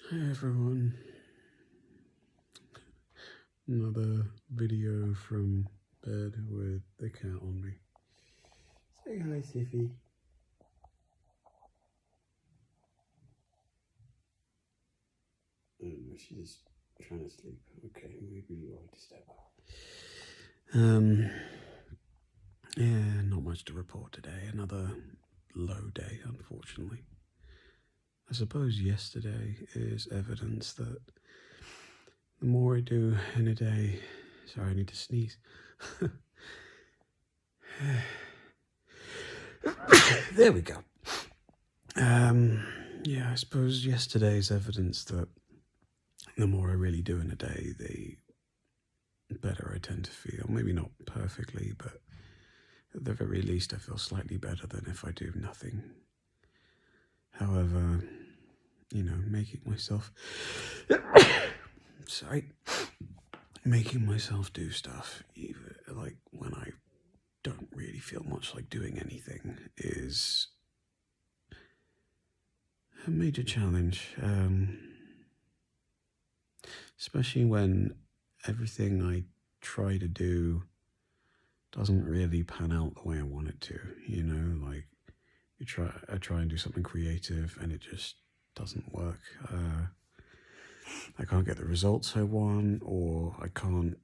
Hey everyone, another video from bed with the cat on me. Say hi, Siffy. Oh no, she's trying to sleep. Okay, maybe you won't disturb her. Yeah, not much to report today. Another low day, unfortunately. I suppose yesterday is evidence that the more I do in a day... Sorry, I need to sneeze. There we go. Yeah, I suppose yesterday's evidence that the more I really do in a day, the better I tend to feel. Maybe not perfectly, but at the very least I feel slightly better than if I do nothing. However, making myself... making myself do stuff, even like when I don't really feel much like doing anything, is a major challenge. Especially when everything I try to do doesn't really pan out the way I want it to, like I try and do something creative and it just doesn't work. I can't get the results I want, or I can't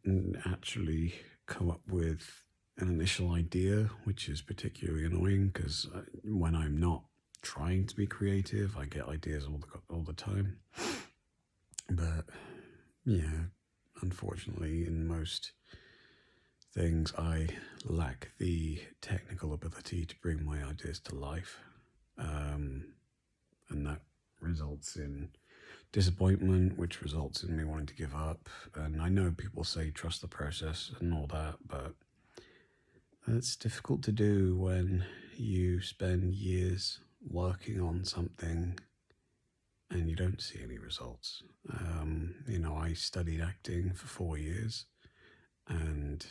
actually come up with an initial idea, which is particularly annoying because when I'm not trying to be creative, I get ideas all the time. But yeah, unfortunately, in most things, I lack the technical ability to bring my ideas to life. And that results in disappointment, which results in me wanting to give up. And I know people say trust the process and all that, but it's difficult to do when you spend years working on something and you don't see any results. I studied acting for 4 years and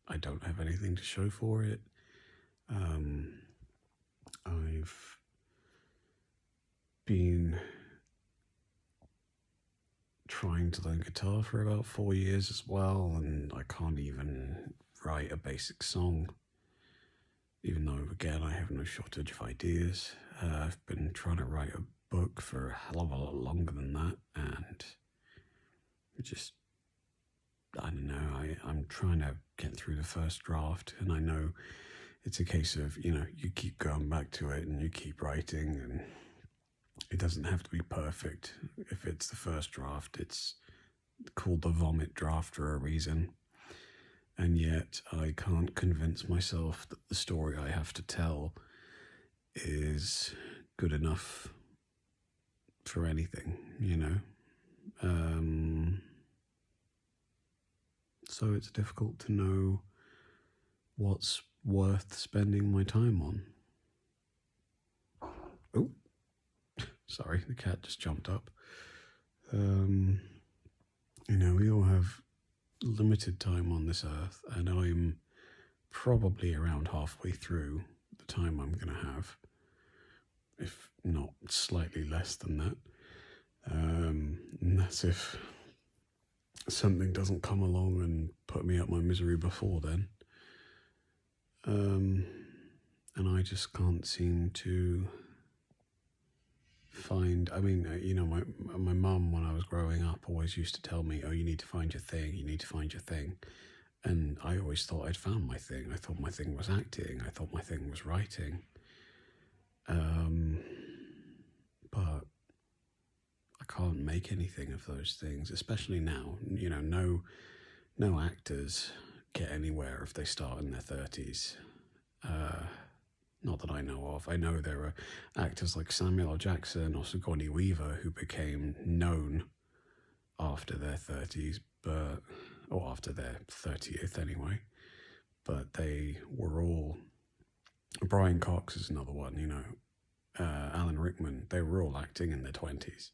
I don't have anything to show for it. I've been trying to learn guitar for about 4 years as well, and I can't even write a basic song, even though, again, I have no shortage of ideas. I've been trying to write a book for a hell of a lot longer than that, and I don't know, I'm trying to get through the first draft, and I know it's a case of, you keep going back to it and you keep writing, and it doesn't have to be perfect. If it's the first draft, it's called the vomit draft for a reason. And yet I can't convince myself that the story I have to tell is good enough for anything, So it's difficult to know what's worth spending my time on. Oh, sorry, the cat just jumped up. We all have limited time on this earth, and I'm probably around halfway through the time I'm going to have, if not slightly less than that. And that's if something doesn't come along and put me out my misery before then. And I just can't seem to find... my mum, when I was growing up, always used to tell me, oh, you need to find your thing, you need to find your thing. And I always thought I'd found my thing. I thought my thing was acting. I thought my thing was writing. But I can't make anything of those things, especially now. No actors get anywhere if they start in their 30s. Not that I know of. I know there are actors like Samuel L. Jackson or Sigourney Weaver who became known after their 30s, or after their 30th anyway. But they were all... Brian Cox is another one, Alan Rickman, they were all acting in their 20s.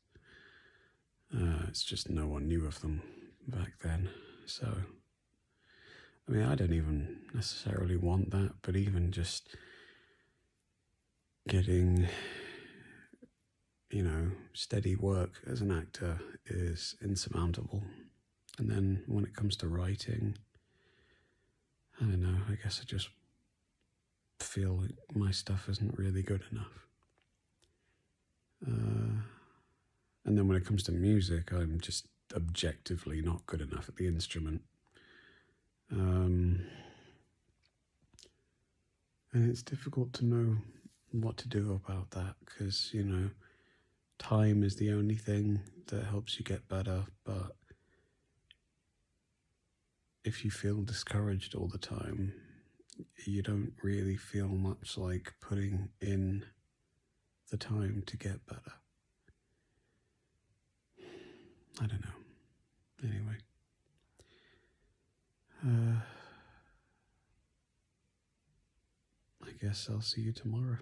It's just no one knew of them back then. So, I don't even necessarily want that, but even just getting steady work as an actor is insurmountable. And then when it comes to writing, I don't know, I guess I just feel like my stuff isn't really good enough. And then when it comes to music, I'm just objectively not good enough at the instrument. And it's difficult to know what to do about that because, time is the only thing that helps you get better. But if you feel discouraged all the time, you don't really feel much like putting in the time to get better. I don't know. Anyway. I guess I'll see you tomorrow.